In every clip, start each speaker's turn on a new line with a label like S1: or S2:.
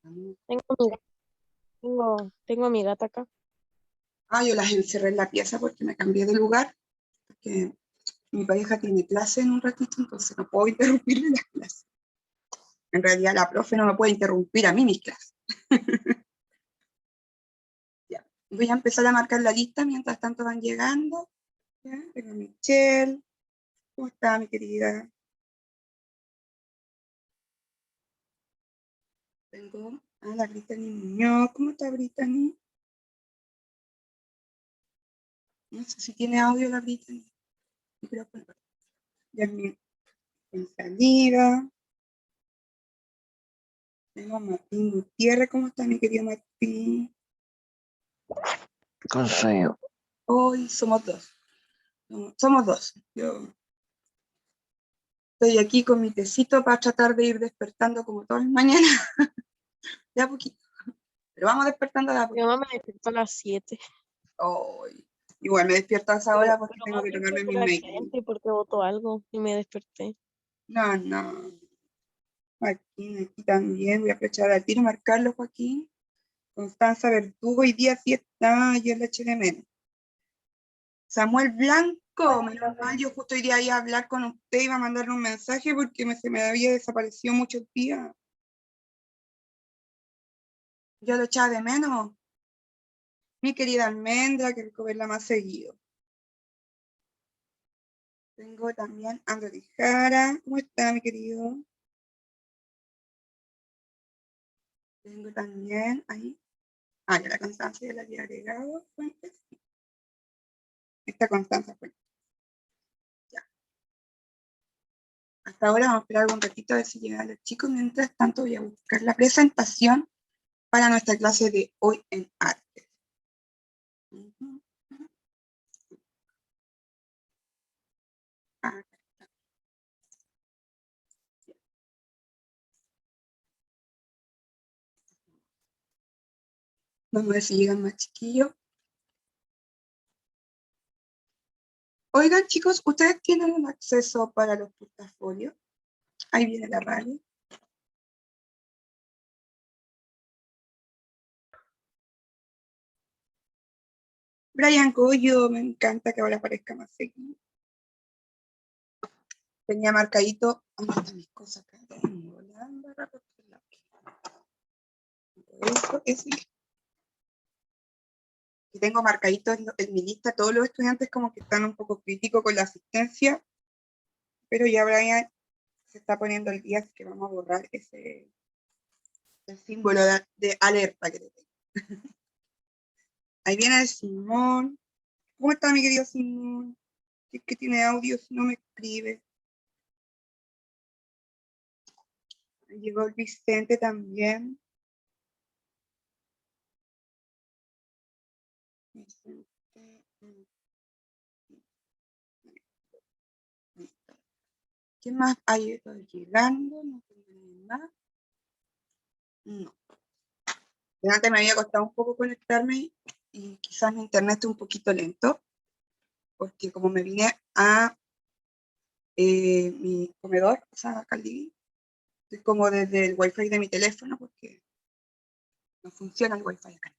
S1: Tengo mi, tengo mi gata acá.
S2: Yo las encerré en la pieza porque me cambié de lugar, porque mi pareja tiene clase en un ratito, entonces no puedo interrumpirle las clases. En realidad la profe no me puede interrumpir a mí mis clases. Ya. Voy a empezar a marcar la lista mientras tanto van llegando. ¿Ya? Tengo a Michelle. ¿Cómo está, mi querida? Tengo a la Brittany Muñoz. ¿Cómo está Brittany? No sé si tiene audio la Brittany. Pero bueno, ya en salida. Tengo a Martín Gutiérrez. ¿Cómo está, mi querido Martín?
S3: Con sueño.
S2: Hoy somos dos. Somos dos. Yo estoy aquí con mi tecito para tratar de ir despertando como todas las mañanas. De a poquito. Pero vamos despertando de a
S1: Mi
S2: poquito.
S1: mamá me despertó a las 7.
S2: Hoy. Igual me despierto a esa hora porque
S1: Pero
S2: tengo
S1: más
S2: que
S1: bien
S2: tomarme
S1: porque
S2: mi
S1: la
S2: make.
S1: gente, porque votó algo y me desperté.
S2: No, no. Aquí también. Voy a aprovechar al tiro, marcarlo, Joaquín. Constanza Verdugo, hoy día sí está, yo la eché de menos. Samuel Blanco, menos mal, yo justo hoy día iba a hablar con usted, iba a mandarle un mensaje porque se me había desaparecido muchos días. Yo lo echaba de menos. Mi querida Almendra, que rico verla más seguido. Tengo también a Andrés Jara. ¿Cómo está, mi querido? Tengo también ahí. Ya la Constancia ya la había agregado. Fuentes. Esta Constanza Fuentes. Ya. Hasta ahora vamos a esperar un ratito a ver si llegan los chicos. Mientras tanto, voy a buscar la presentación para nuestra clase de hoy en arte. Vamos a ver si llegan más chiquillos. Oigan, chicos, ¿ustedes tienen un acceso para los portafolios? Ahí viene la radio. Brian Goyo, me encanta que ahora aparezca más seguido. Tenía marcadito. ¿Dónde están mis cosas acá? Tengo la barra por el lado. Esto es. Y tengo marcadito en mi lista todos los estudiantes como que están un poco críticos con la asistencia, pero ya Brian se está poniendo el día, así que vamos a borrar ese el símbolo de alerta que te tengo. Ahí viene el Simón. ¿Cómo está mi querido Simón? Si es que tiene audio, si no me escribe. Ahí llegó el Vicente también. Vicente. ¿Qué más hay? Estoy llegando, no tengo nada. No. Antes me había costado un poco conectarme y quizás mi internet esté un poquito lento, porque como me vine a mi comedor, o sea, acá al living, estoy como desde el wifi de mi teléfono, porque no funciona el wifi acá.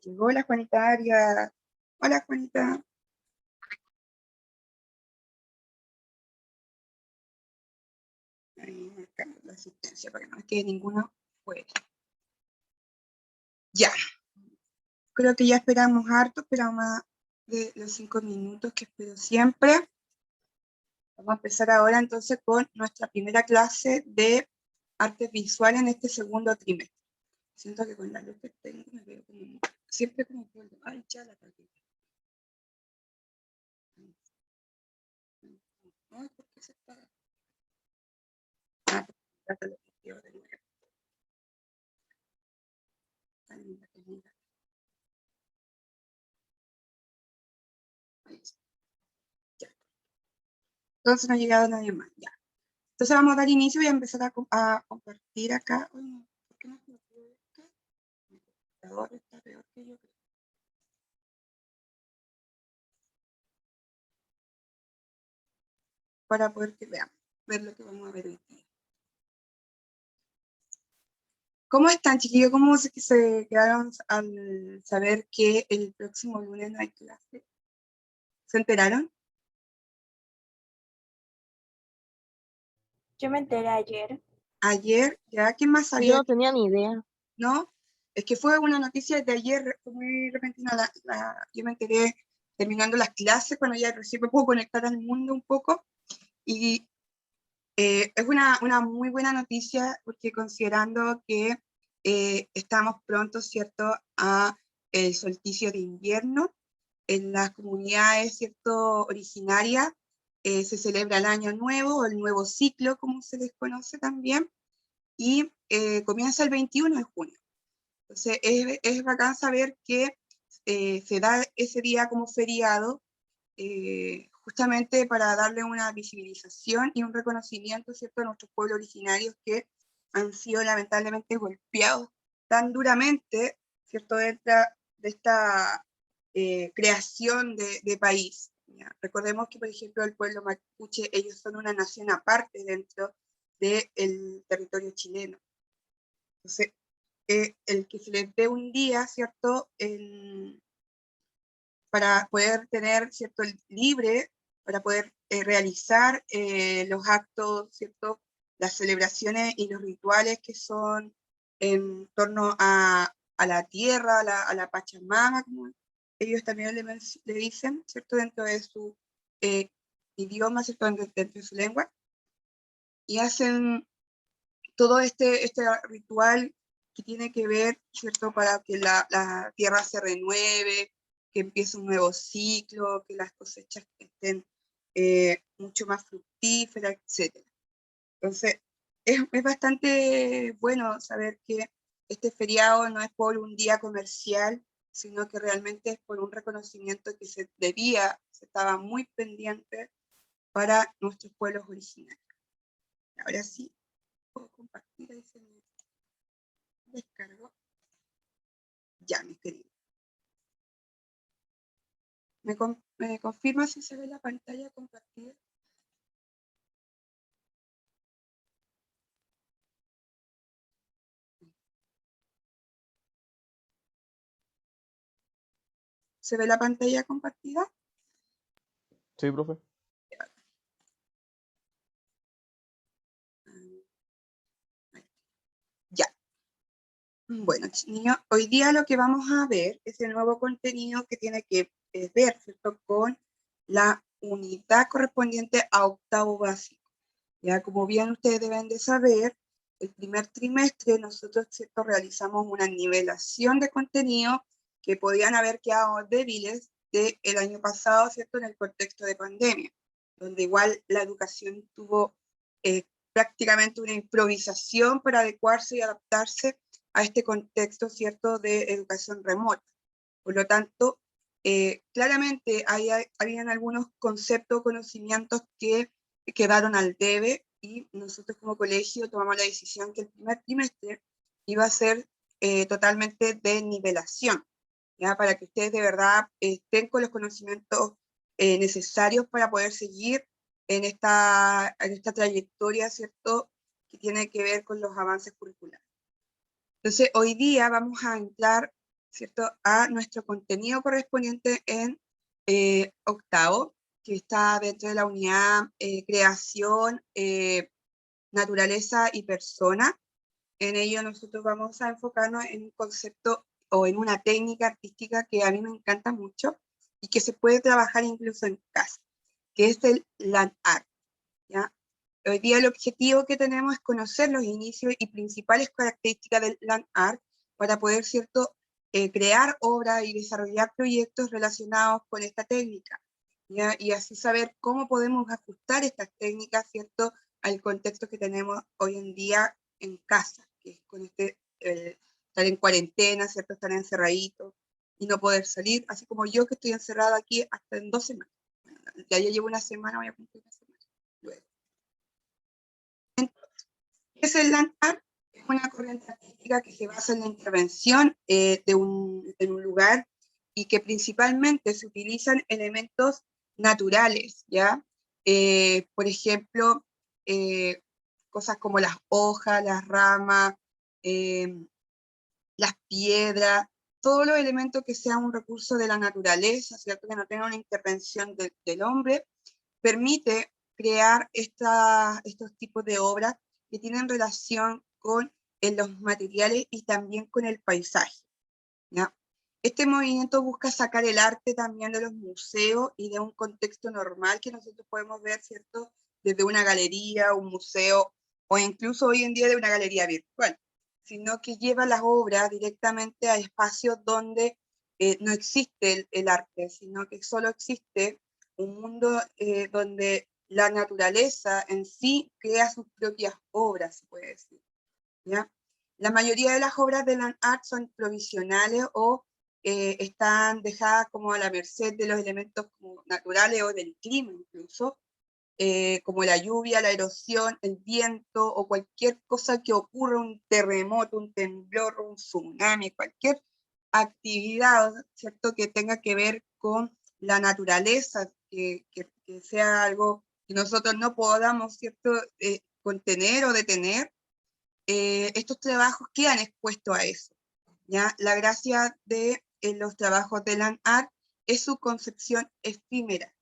S2: Llegó la Juanita Arias. Hola, Juanita. Ahí marcando la asistencia para que no quede ninguno fuera. Ya. Creo que ya esperamos harto, esperamos más de los 5 minutos que espero siempre. Vamos a empezar ahora entonces con nuestra primera clase de artes visuales en este segundo trimestre. Siento que con la luz que tengo me veo como siempre como polvo. Ay, ya la cagué. Ay, ¿por qué se está? Ya te lo pido de nuevo. Ay, mira, qué linda. Ahí está. Ya. Entonces no ha llegado nadie más. Ya. Entonces vamos a dar inicio y a empezar a compartir acá. Ay, no, ¿por qué no se me ocurre esto? Mi computador está peor que yo. Para poder que veamos, ver lo que vamos a ver hoy día. ¿Cómo están, chiquillos? ¿Cómo se quedaron al saber que el próximo lunes no hay clase? ¿Se enteraron?
S3: Yo me enteré ayer.
S2: Ayer, ¿ya? ¿Quién más
S1: Yo
S2: sabía?
S1: no tenía ni idea.
S2: ¿No? Es que fue una noticia de ayer, fue muy repentina. Yo me enteré terminando las clases, cuando ya recién me puedo conectar al mundo un poco. Y es una muy buena noticia, porque considerando que estamos pronto, ¿cierto?, a el solsticio de invierno. En las comunidades, ¿cierto?, originarias, se celebra el año nuevo, o el nuevo ciclo, como se les conoce también, y comienza el 21 de junio. Entonces, es bacán saber que se da ese día como feriado, justamente para darle una visibilización y un reconocimiento, ¿cierto?, a nuestros pueblos originarios que han sido lamentablemente golpeados tan duramente, ¿cierto?, de esta creación de país. ¿Ya? Recordemos que, por ejemplo, el pueblo mapuche, ellos son una nación aparte dentro del territorio chileno. Entonces, el que se les dé un día, ¿cierto?, para poder tener, ¿cierto?, libre, para poder realizar los actos, ¿cierto?, las celebraciones y los rituales que son en torno a la tierra, a la Pachamama, como ellos también le dicen, ¿cierto?, dentro de su idioma, ¿cierto?, dentro de su lengua, y hacen todo este ritual que tiene que ver, ¿cierto?, para que la tierra se renueve, que empiece un nuevo ciclo, que las cosechas estén mucho más fructíferas, etc. Entonces, es bastante bueno saber que este feriado no es por un día comercial, sino que realmente es por un reconocimiento que se estaba muy pendiente para nuestros pueblos originarios. Ahora sí, puedo compartir, ahí se me descargo. Ya, mis queridos. ¿Me confirma si se ve la pantalla compartida? ¿Se ve la pantalla compartida?
S4: Sí, profe.
S2: Ya. Bueno, niños, hoy día lo que vamos a ver es el nuevo contenido que tiene que ver, ¿cierto?, con la unidad correspondiente a octavo básico. Ya, como bien ustedes deben de saber, el primer trimestre nosotros, ¿cierto?, realizamos una nivelación de contenido que podían haber quedado débiles del año pasado, ¿cierto?, en el contexto de pandemia, donde igual la educación tuvo prácticamente una improvisación para adecuarse y adaptarse a este contexto, ¿cierto?, de educación remota. Por lo tanto, claramente habían algunos conceptos, conocimientos que quedaron al debe, y nosotros como colegio tomamos la decisión que el primer trimestre iba a ser totalmente de nivelación, ¿ya?, para que ustedes de verdad estén con los conocimientos necesarios para poder seguir en esta trayectoria, ¿cierto?, que tiene que ver con los avances curriculares. Entonces, hoy día vamos a entrar, ¿cierto?, a nuestro contenido correspondiente en octavo, que está dentro de la unidad creación, naturaleza y persona. En ello nosotros vamos a enfocarnos en un concepto o en una técnica artística que a mí me encanta mucho y que se puede trabajar incluso en casa, que es el land art, ¿ya? Hoy día el objetivo que tenemos es conocer los inicios y principales características del land art para poder, ¿cierto?, crear obras y desarrollar proyectos relacionados con esta técnica, ¿ya? Y así saber cómo podemos ajustar estas técnicas, ¿cierto?, al contexto que tenemos hoy en día en casa, que es con estar en cuarentena, ¿cierto?, estar encerraditos y no poder salir, así como yo, que estoy encerrada aquí hasta en 2 semanas. Bueno, ya llevo una semana, voy a cumplir una semana luego. ¿Qué es el land art? Es una corriente artística que se basa en la intervención en un lugar, y que principalmente se utilizan elementos naturales, ¿ya? Por ejemplo, cosas como las hojas, las ramas, las piedras, todos los elementos que sean un recurso de la naturaleza, ¿cierto? Que no tenga una intervención del hombre, permite crear estos tipos de obras que tienen relación con los materiales y también con el paisaje, ¿ya? Este movimiento busca sacar el arte también de los museos y de un contexto normal que nosotros podemos ver, ¿cierto? Desde una galería, un museo, o incluso hoy en día de una galería virtual, sino que lleva las obras directamente a espacios donde no existe el arte, sino que solo existe un mundo donde la naturaleza en sí crea sus propias obras, se puede decir, ¿ya? La mayoría de las obras de land art son provisionales o están dejadas como a la merced de los elementos como naturales o del clima incluso, como la lluvia, la erosión, el viento o cualquier cosa que ocurra, un terremoto, un temblor, un tsunami, cualquier actividad, ¿cierto?, que tenga que ver con la naturaleza, que sea algo que nosotros no podamos, ¿cierto?, contener o detener, estos trabajos quedan expuestos a eso, ¿ya? La gracia de los trabajos de land art es su concepción efímera.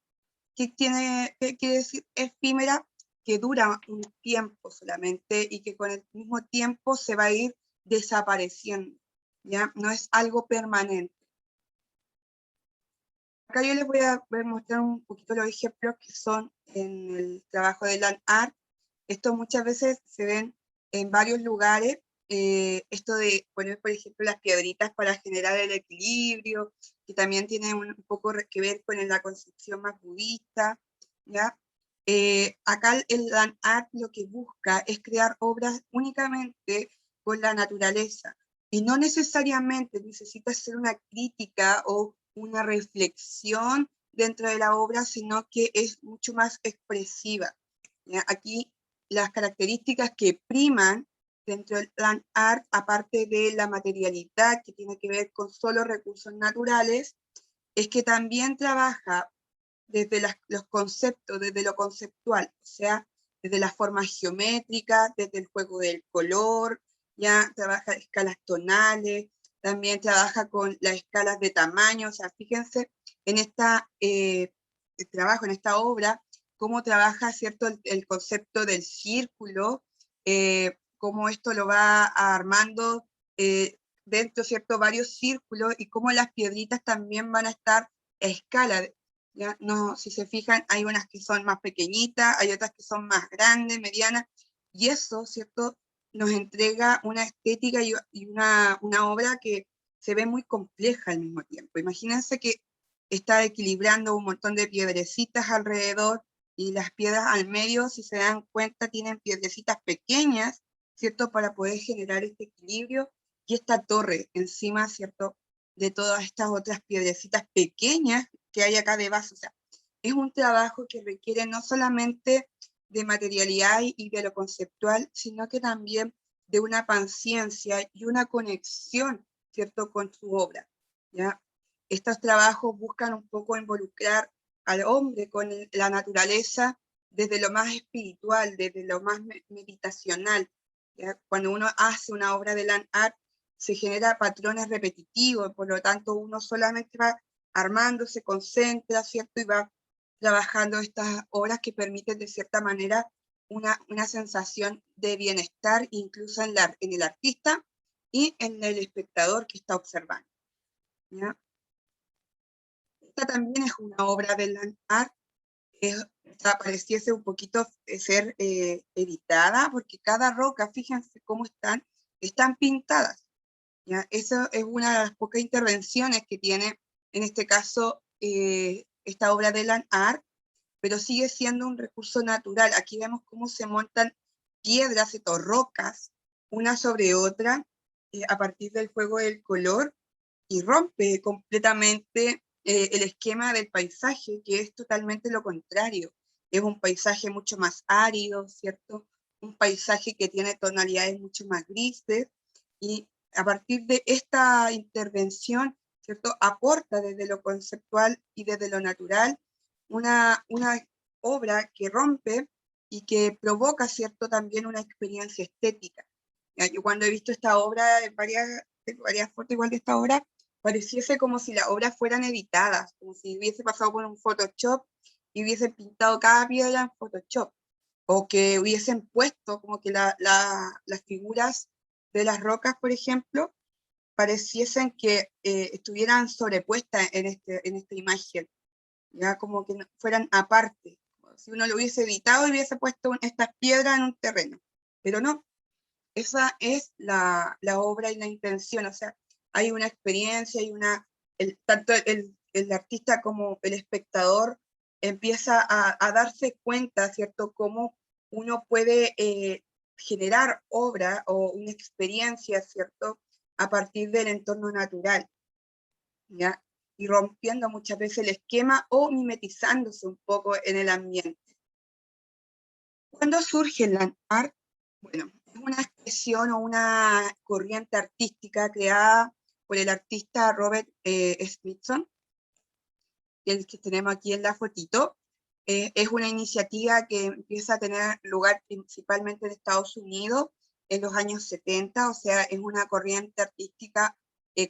S2: ¿Qué quiere decir efímera? Que dura un tiempo solamente y que con el mismo tiempo se va a ir desapareciendo, ¿ya? No es algo permanente. Acá yo les voy a mostrar un poquito los ejemplos que son en el trabajo de land art. Esto muchas veces se ven en varios lugares, esto de poner, por ejemplo, las piedritas para generar el equilibrio, que también tiene un poco que ver con la concepción más budista, ¿ya? Acá el land art lo que busca es crear obras únicamente con la naturaleza, y no necesariamente necesita ser una crítica o una reflexión dentro de la obra, sino que es mucho más expresiva, ¿ya? Aquí las características que priman dentro del land art, aparte de la materialidad que tiene que ver con solo recursos naturales, es que también trabaja desde los conceptos, desde lo conceptual, o sea, desde las formas geométricas, desde el juego del color, ya trabaja escalas tonales, también trabaja con las escalas de tamaño, o sea, fíjense en trabajo, en esta obra, cómo trabaja, ¿cierto?, el concepto del círculo, cómo esto lo va armando dentro, ¿cierto?, varios círculos, y cómo las piedritas también van a estar a escala, ¿ya? No, si se fijan, hay unas que son más pequeñitas, hay otras que son más grandes, medianas, y eso, ¿cierto?, nos entrega una estética y una obra que se ve muy compleja al mismo tiempo. Imagínense que está equilibrando un montón de piedrecitas alrededor, y las piedras al medio, si se dan cuenta, tienen piedrecitas pequeñas, ¿cierto?, para poder generar este equilibrio, y esta torre encima, ¿cierto?, de todas estas otras piedrecitas pequeñas que hay acá de base. O sea, es un trabajo que requiere no solamente de materialidad y de lo conceptual, sino que también de una paciencia y una conexión, ¿cierto?, con su obra, ¿ya? Estos trabajos buscan un poco involucrar al hombre con la naturaleza desde lo más espiritual, desde lo más meditacional, ¿ya? Cuando uno hace una obra de land art, se genera patrones repetitivos, por lo tanto uno solamente va armando, se concentra, ¿cierto? Y va trabajando estas obras que permiten de cierta manera una sensación de bienestar, incluso en el artista y en el espectador que está observando, ¿ya? Esta también es una obra de land art, pareciese un poquito ser editada, porque cada roca, fíjense cómo están pintadas, ¿ya? Eso es una de las pocas intervenciones que tiene, en este caso, esta obra de land art, pero sigue siendo un recurso natural. Aquí vemos cómo se montan piedras o rocas, una sobre otra, a partir del juego del color, y rompe completamente el esquema del paisaje, que es totalmente lo contrario. Es un paisaje mucho más árido, ¿cierto? Un paisaje que tiene tonalidades mucho más grises, y a partir de esta intervención, ¿cierto?, aporta desde lo conceptual y desde lo natural una obra que rompe y que provoca, ¿cierto?, también una experiencia estética. Ya, yo cuando he visto esta obra, tengo varias fotos igual de esta obra, pareciese como si las obras fueran editadas, como si hubiese pasado por un Photoshop y hubiesen pintado cada piedra en Photoshop, o que hubiesen puesto como que las figuras de las rocas, por ejemplo, pareciesen que estuvieran sobrepuestas en esta imagen, ya como que fueran aparte, como si uno lo hubiese editado y hubiese puesto estas piedras en un terreno, pero no, esa es la obra y la intención, o sea, hay una experiencia, tanto el artista como el espectador empieza a darse cuenta, ¿cierto?, cómo uno puede generar obra o una experiencia, ¿cierto?, a partir del entorno natural, ¿ya? Y rompiendo muchas veces el esquema o mimetizándose un poco en el ambiente. ¿Cuándo surge el land art? Bueno, es una expresión o una corriente artística creada por el artista Robert Smithson, el que tenemos aquí en la fotito. Es una iniciativa que empieza a tener lugar principalmente en Estados Unidos en los años 70, o sea, es una corriente artística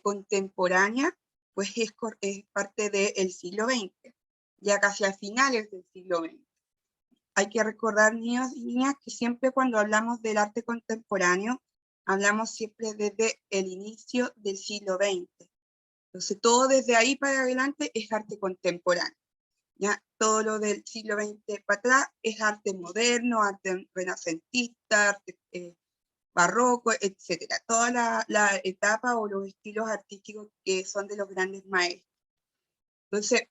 S2: contemporánea, pues es parte del siglo XX, ya casi a finales del siglo XX. Hay que recordar, niños y niñas, que siempre cuando hablamos del arte contemporáneo, hablamos siempre desde el inicio del siglo XX. Entonces, todo desde ahí para adelante es arte contemporáneo. ¿Ya? Todo lo del siglo XX para atrás es arte moderno, arte renacentista, arte barroco, etc. Toda la etapa o los estilos artísticos que son de los grandes maestros. Entonces,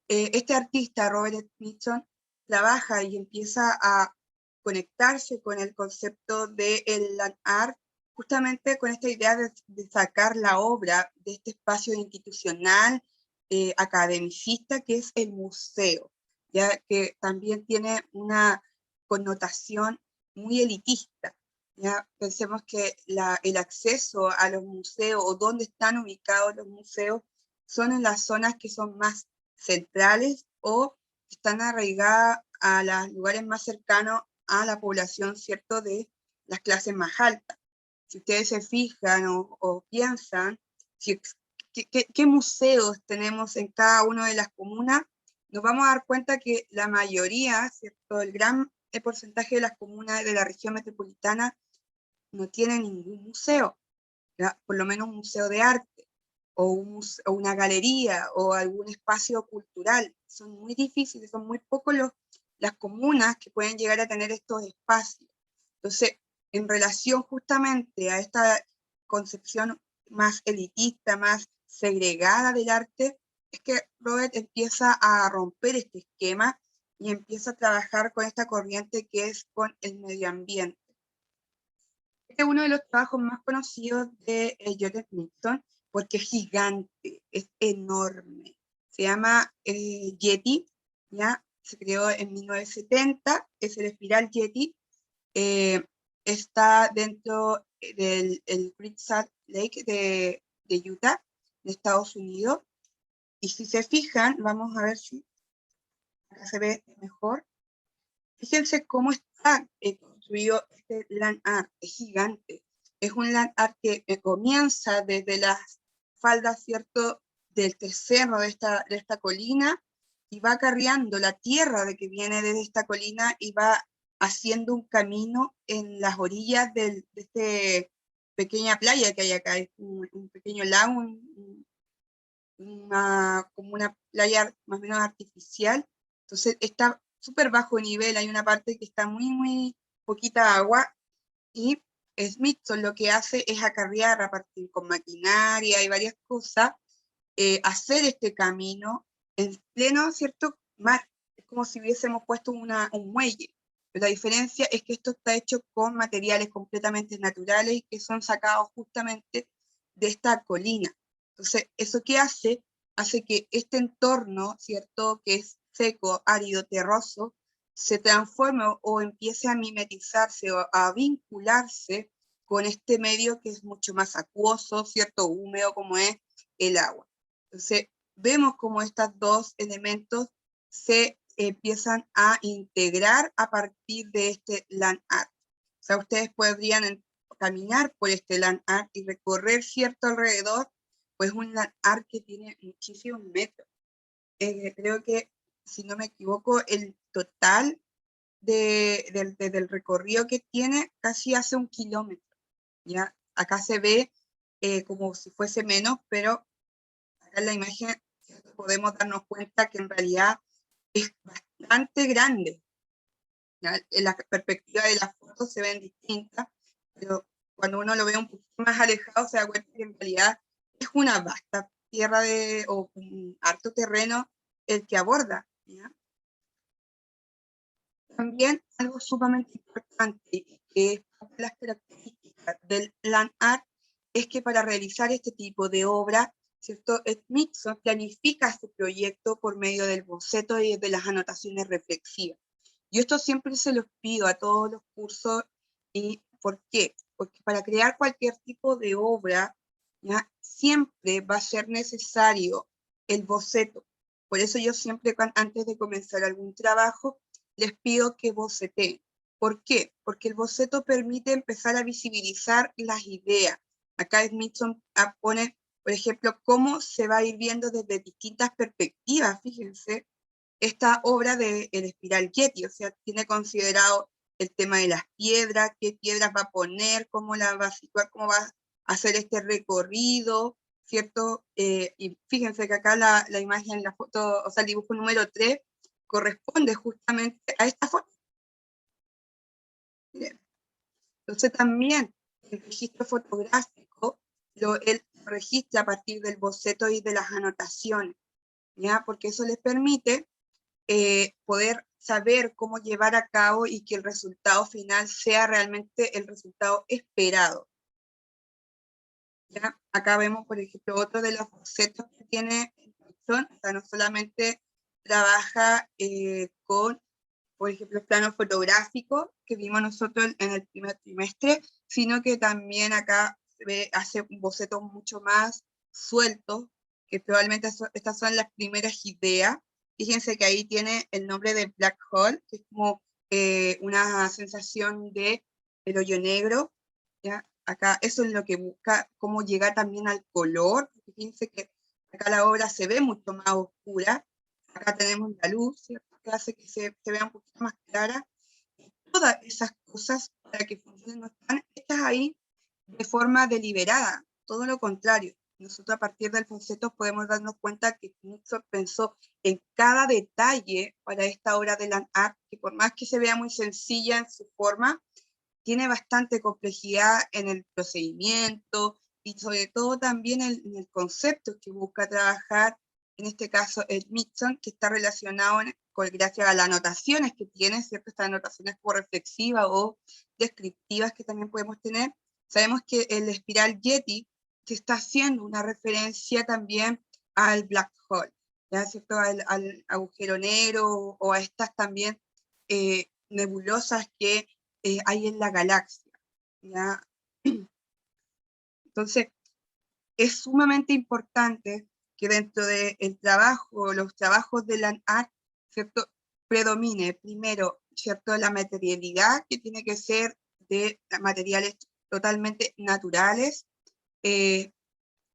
S2: este artista, Robert Smithson, trabaja y empieza a conectarse con el concepto del land art, justamente con esta idea de sacar la obra de este espacio institucional, academicista, que es el museo, ya que también tiene una connotación muy elitista. Ya pensemos que el acceso a los museos o dónde están ubicados los museos son en las zonas que son más centrales o están arraigadas a los lugares más cercanos a la población, ¿cierto?, de las clases más altas. Si ustedes se fijan o piensan, ¿qué museos tenemos en cada una de las comunas? Nos vamos a dar cuenta que la mayoría, ¿cierto?, el gran porcentaje de las comunas de la región metropolitana no tienen ningún museo, ¿ya? Por lo menos un museo de arte o una galería o algún espacio cultural. Son muy difíciles, son muy pocos las comunas que pueden llegar a tener estos espacios. Entonces, en relación justamente a esta concepción más elitista, más segregada del arte, es que Robert empieza a romper este esquema y empieza a trabajar con esta corriente que es con el medio ambiente. Este es uno de los trabajos más conocidos de Joseph Smithson, porque es gigante, es enorme. Se llama Yeti, ¿ya? Se creó en 1970, es el espiral Yeti. Está dentro del Great Salt Lake de Utah, de Estados Unidos. Y si se fijan, vamos a ver si acá se ve mejor. Fíjense cómo está construido este land art, es gigante. Es un land art que comienza desde las faldas, ¿cierto?, del cerro de esta colina y va acarreando la tierra de que viene desde esta colina y va haciendo un camino en las orillas de esta pequeña playa que hay acá. Es un pequeño lago, como una playa más o menos artificial. Entonces está súper bajo nivel, hay una parte que está muy poquita agua, y Smithson lo que hace es acarrear a partir con maquinaria y varias cosas, hacer este camino en pleno, ¿cierto?, mar. Es como si hubiésemos puesto un muelle, pero la diferencia es que esto está hecho con materiales completamente naturales y que son sacados justamente de esta colina. Entonces, ¿eso qué hace? Hace que este entorno, ¿cierto?, que es seco, árido, terroso, se transforme o empiece a mimetizarse o a vincularse con este medio que es mucho más acuoso, ¿cierto?, húmedo como es el agua. Entonces, vemos cómo estos dos elementos se empiezan a integrar a partir de este land art. O sea, ustedes podrían caminar por este land art y recorrer cierto alrededor, pues un land art que tiene muchísimos metros. Creo que, si no me equivoco, el total del recorrido que tiene casi hace 1 kilómetro. ¿Ya? Acá se ve como si fuese menos, pero acá en la imagen podemos darnos cuenta que en realidad es bastante grande. ¿Ya? En la perspectiva de las fotos se ven distintas, pero cuando uno lo ve un poquito más alejado se da cuenta que en realidad es una vasta tierra o un harto terreno el que aborda. ¿Ya? También algo sumamente importante, que es una de las características del land art, es que para realizar este tipo de obra, ¿cierto? Smithson planifica su proyecto por medio del boceto y de las anotaciones reflexivas. Yo esto siempre se los pido a todos los cursos. ¿Y por qué? Porque para crear cualquier tipo de obra, ¿ya? Siempre va a ser necesario el boceto. Por eso yo siempre, antes de comenzar algún trabajo, les pido que boceteen. ¿Por qué? Porque el boceto permite empezar a visibilizar las ideas. Acá Smithson pone, por ejemplo, cómo se va a ir viendo desde distintas perspectivas. Fíjense, esta obra del espiral Getty, o sea, tiene considerado el tema de las piedras, qué piedras va a poner, cómo la va a situar, cómo va a hacer este recorrido, ¿cierto? Y fíjense que acá la imagen, la foto, o sea, el dibujo número 3, corresponde justamente a esta foto. Bien. Entonces también el registro fotográfico él registra a partir del boceto y de las anotaciones, ¿ya? Porque eso les permite poder saber cómo llevar a cabo y que el resultado final sea realmente el resultado esperado. ¿Ya? Acá vemos, por ejemplo, otro de los bocetos que tiene Smithson, o sea, no solamente trabaja con, por ejemplo, el plano fotográfico que vimos nosotros en el primer trimestre, sino que también acá hace un boceto mucho más suelto, que probablemente estas son las primeras ideas. Fíjense que ahí tiene el nombre de Black Hole, que es como una sensación de el hoyo negro. ¿Ya? Acá eso es lo que busca, cómo llegar también al color. Fíjense que acá la obra se ve mucho más oscura. Acá tenemos la luz, ¿cierto? Que hace que se vea un poquito más clara. Todas esas cosas para que funcionen no están hechas ahí de forma deliberada, todo lo contrario. Nosotros a partir del boceto podemos darnos cuenta que Smithson pensó en cada detalle para esta obra de land art, que por más que se vea muy sencilla en su forma, tiene bastante complejidad en el procedimiento y sobre todo también en el concepto que busca trabajar, en este caso Smithson, que está relacionado gracias a las anotaciones que tiene, ¿cierto? Estas anotaciones como reflexivas o descriptivas que también podemos tener. Sabemos que el espiral Getty se está haciendo una referencia también al black hole, ¿ya? ¿Cierto? Al agujero negro o a estas también nebulosas que hay en la galaxia. ¿Ya? Entonces, es sumamente importante que dentro del trabajo, los trabajos de land art, ¿cierto? Predomine primero, ¿cierto? La materialidad, que tiene que ser de materiales totalmente naturales, el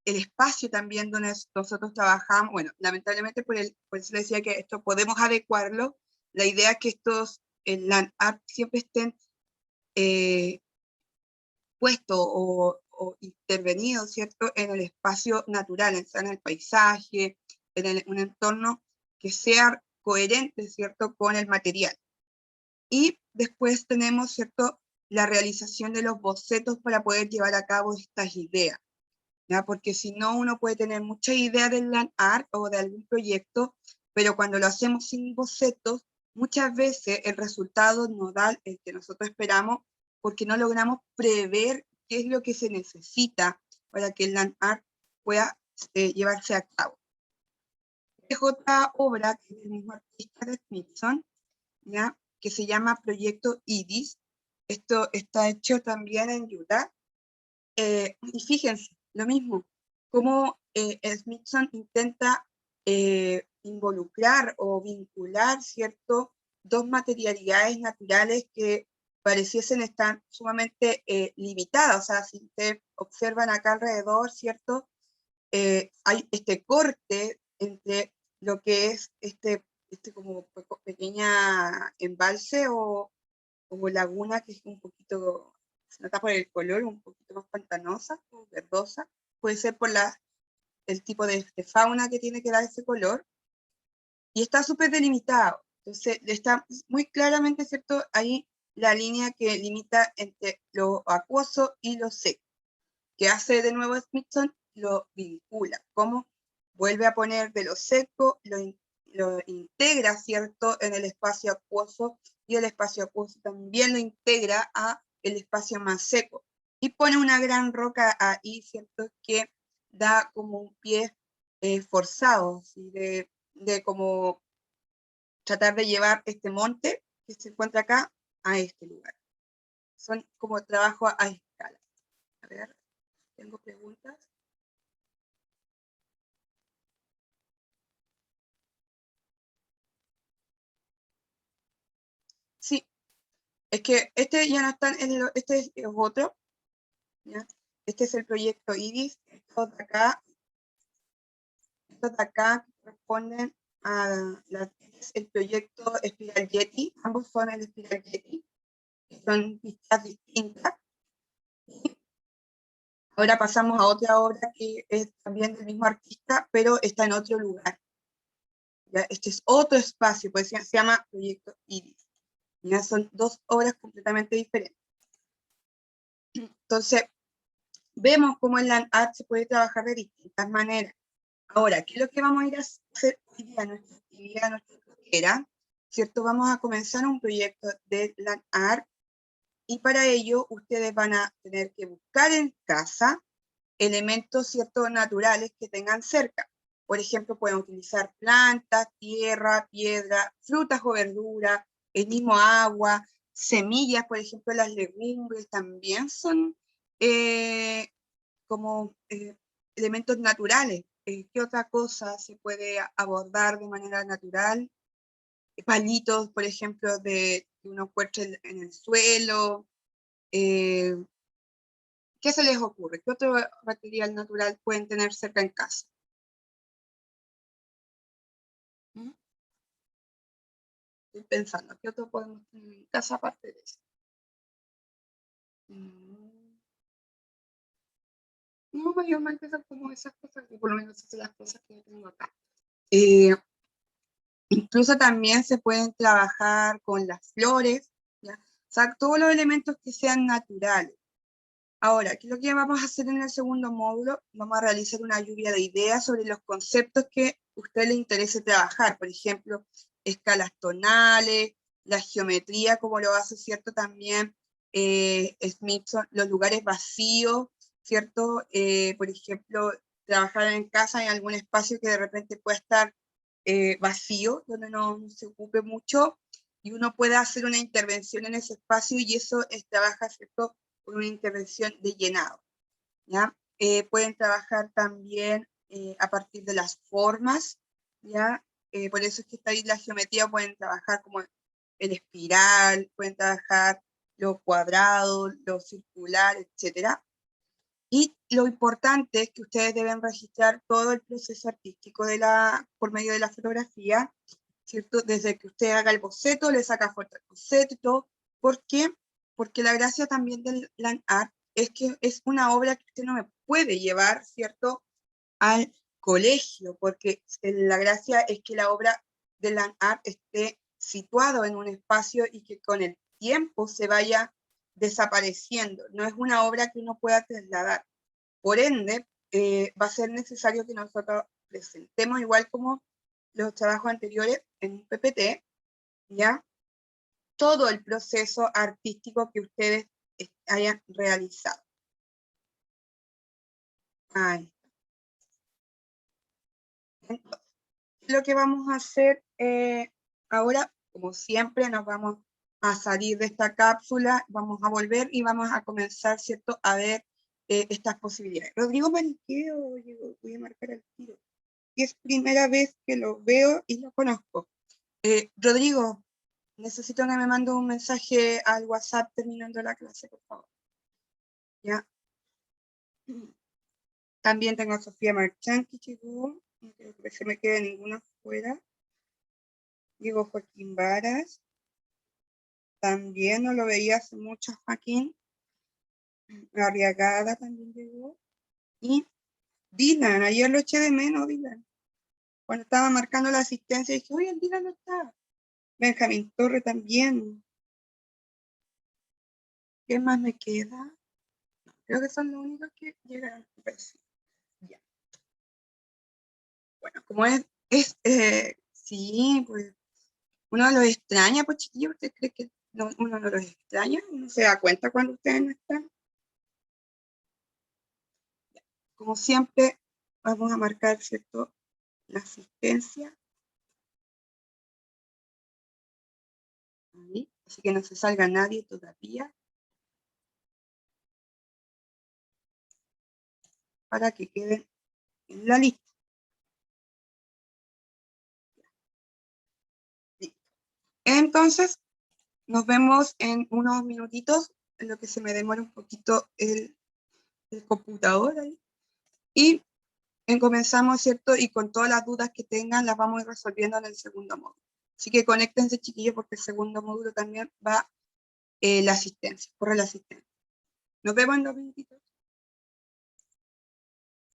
S2: espacio también donde nosotros trabajamos, bueno, lamentablemente por eso decía que esto podemos adecuarlo, la idea es que estos land art siempre estén puesto o intervenido, ¿cierto?, en el espacio natural, en el paisaje, en un entorno que sea coherente, ¿cierto?, con el material. Y después tenemos, ¿cierto?, la realización de los bocetos para poder llevar a cabo estas ideas, ¿ya? Porque si no, uno puede tener mucha idea del land art o de algún proyecto, pero cuando lo hacemos sin bocetos, muchas veces el resultado no da el que nosotros esperamos, porque no logramos prever qué es lo que se necesita para que el land art pueda llevarse a cabo. Es otra obra que es del mismo artista de Smithson, ¿ya? Que se llama Proyecto Iris. Esto está hecho también en Utah. Y fíjense, lo mismo, cómo Smithson intenta involucrar o vincular, ¿cierto?, dos materialidades naturales que pareciesen estar sumamente limitadas. O sea, si ustedes observan acá alrededor, ¿cierto? Hay este corte entre lo que es este como pequeña embalse o laguna, que es un poquito, se nota por el color, un poquito más pantanosa o verdosa. Puede ser por el tipo de fauna que tiene que dar ese color. Y está súper delimitado. Entonces, está muy claramente, ¿cierto? Ahí la línea que limita entre lo acuoso y lo seco. Que hace de nuevo Smithson, lo vincula. ¿Cómo? Vuelve a poner de lo seco, lo integra, ¿cierto?, en el espacio acuoso, y el espacio acuoso también lo integra a el espacio más seco. Y pone una gran roca ahí, ¿cierto?, que da como un pie forzado, ¿sí? de como tratar de llevar este monte que se encuentra acá a este lugar. Son como trabajo a escala. A ver, tengo preguntas. Sí, es que este ya no está, este es otro, ¿ya? Este es el proyecto IRIS, estos de acá corresponden a el proyecto Espiral Yeti, ambos son el Espiral Yeti, son pistas distintas. Ahora pasamos a otra obra que es también del mismo artista, pero está en otro lugar. ¿Ya? Este es otro espacio, pues se llama Proyecto IRIS. ¿Ya? Son dos obras completamente diferentes. Entonces, vemos cómo el land art se puede trabajar de distintas maneras. Ahora, ¿qué es lo que vamos a ir a hacer hoy día en nuestra actividad, nuestra carrera? ¿Cierto? Vamos a comenzar un proyecto de land art, y para ello ustedes van a tener que buscar en casa elementos, ¿cierto?, naturales que tengan cerca. Por ejemplo, pueden utilizar plantas, tierra, piedra, frutas o verduras, el mismo agua, semillas. Por ejemplo, las legumbres también son como elementos naturales. ¿Qué otra cosa se puede abordar de manera natural? Palitos, por ejemplo, que uno encuentre en el suelo. ¿Qué se les ocurre? ¿Qué otro material natural pueden tener cerca en casa? Estoy pensando, ¿qué otro podemos tener en casa aparte de eso? No, mayormente son como esas cosas, que por lo menos son las cosas que yo tengo acá. Incluso también se pueden trabajar con las flores, ¿ya? O sea, todos los elementos que sean naturales. Ahora, ¿qué es lo que vamos a hacer en el segundo módulo? Vamos a realizar una lluvia de ideas sobre los conceptos que a usted le interese trabajar. Por ejemplo, escalas tonales, la geometría, como lo hace, ¿cierto? También Smithson, los lugares vacíos, ¿cierto? Por ejemplo, trabajar en casa en algún espacio que de repente pueda estar vacío, donde no se ocupe mucho, y uno puede hacer una intervención en ese espacio, y eso trabaja, ¿cierto?, con una intervención de llenado. ¿Ya? Pueden trabajar también a partir de las formas, ¿ya? Por eso es que está ahí la geometría. Pueden trabajar como el espiral, pueden trabajar lo cuadrado, lo circular, etc. Y lo importante es que ustedes deben registrar todo el proceso artístico por medio de la fotografía, ¿cierto? Desde que usted haga el boceto, le saca foto al boceto y todo. ¿Por qué? Porque la gracia también del land art es que es una obra que usted no me puede llevar, ¿cierto?, al colegio, porque la gracia es que la obra de land art esté situado en un espacio y que con el tiempo se vaya desapareciendo. No es una obra que uno pueda trasladar. Por ende, va a ser necesario que nosotros presentemos, igual como los trabajos anteriores, en un PPT, ¿ya?, todo el proceso artístico que ustedes hayan realizado. Ahí. Entonces, lo que vamos a hacer ahora, como siempre, nos vamos a salir de esta cápsula, vamos a volver y vamos a comenzar, ¿cierto?, a ver estas posibilidades. Rodrigo Maniqueo, voy a marcar el tiro. Es primera vez que lo veo y lo conozco. Rodrigo, necesito que me mande un mensaje al WhatsApp terminando la clase, por favor. ¿Ya? También tengo a Sofía Marchán, que llegó. No creo que se me quede ninguna fuera. Llegó Joaquín Varas. También no lo veía hace mucho, Joaquín. Arriagada también llegó. Y Dylan, ayer lo eché de menos, Dylan. Cuando estaba marcando la asistencia, dije, oye, el Dylan no está. Benjamín Torre también. ¿Qué más me queda? Creo que son los únicos que llegaron. Ya. Bueno, como sí, pues uno los extraña, pues chiquillos, ¿usted cree que uno no los extraña? ¿Uno se da cuenta cuando ustedes no están? Ya. Como siempre, vamos a marcar, ¿cierto?, la asistencia. Ahí. Así que no se salga nadie todavía. Para que queden en la lista. Entonces, nos vemos en unos minutitos, en lo que se me demora un poquito el computador ahí. Y comenzamos, ¿cierto? Y con todas las dudas que tengan, las vamos a ir resolviendo en el segundo módulo. Así que conéctense, chiquillos, porque el segundo módulo también va la asistencia, corre la asistencia. Nos vemos en 2 minutitos.